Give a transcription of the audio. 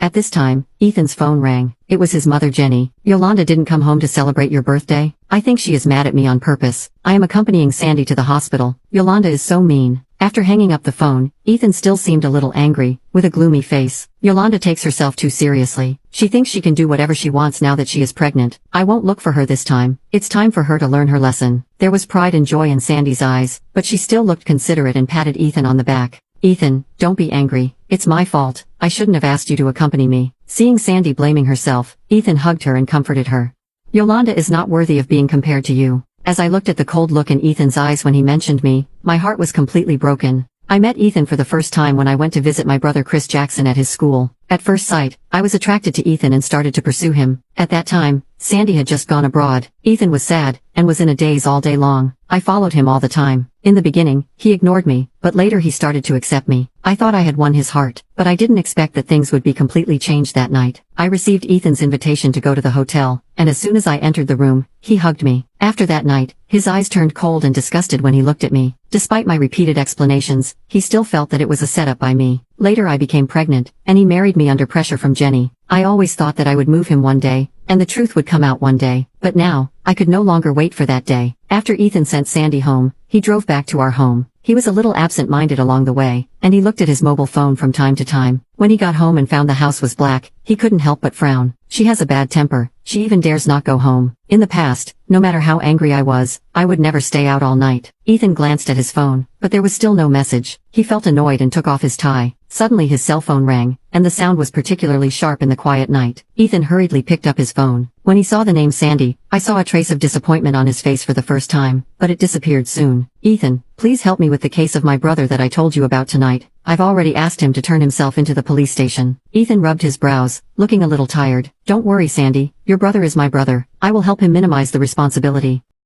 At this time, Ethan's phone rang. It was his mother Jenny. "Yolanda didn't come home to celebrate your birthday? I think she is mad at me on purpose. I am accompanying Sandy to the hospital. Yolanda is so mean." After hanging up the phone, Ethan still seemed a little angry, with a gloomy face. "Yolanda takes herself too seriously. She thinks she can do whatever she wants now that she is pregnant. I won't look for her this time. It's time for her to learn her lesson." There was pride and joy in Sandy's eyes, but she still looked considerate and patted Ethan on the back. "Ethan, don't be angry. It's my fault. I shouldn't have asked you to accompany me." Seeing Sandy blaming herself, Ethan hugged her and comforted her. "Yolanda is not worthy of being compared to you." As I looked at the cold look in Ethan's eyes when he mentioned me, my heart was completely broken. I met Ethan for the first time when I went to visit my brother Chris Jackson at his school. At first sight, I was attracted to Ethan and started to pursue him. At that time, Sandy had just gone abroad. Ethan was sad, and was in a daze all day long. I followed him all the time. In the beginning, he ignored me, but later he started to accept me. I thought I had won his heart, but I didn't expect that things would be completely changed that night. I received Ethan's invitation to go to the hotel, and as soon as I entered the room, he hugged me. After that night, his eyes turned cold and disgusted when he looked at me. Despite my repeated explanations, he still felt that it was a setup by me. Later I became pregnant, and he married me under pressure from Jenny. I always thought that I would move him one day, and the truth would come out one day. But now, I could no longer wait for that day. After Ethan sent Sandy home, he drove back to our home. He was a little absent-minded along the way, and he looked at his mobile phone from time to time. When he got home and found the house was black, he couldn't help but frown. "She has a bad temper. She even dares not go home." In the past, no matter how angry I was, I would never stay out all night. Ethan glanced at his phone, but there was still no message. He felt annoyed and took off his tie. Suddenly his cell phone rang, and the sound was particularly sharp in the quiet night. Ethan hurriedly picked up his phone. When he saw the name Sandy, I saw a trace of disappointment on his face for the first time, but it disappeared soon. "Ethan, please help me with the case of my brother that I told you about tonight. I've already asked him to turn himself into the police station." Ethan rubbed his brows, looking a little tired. "Don't worry, Sandy. Your brother is my brother. I will help him minimize the responsibility.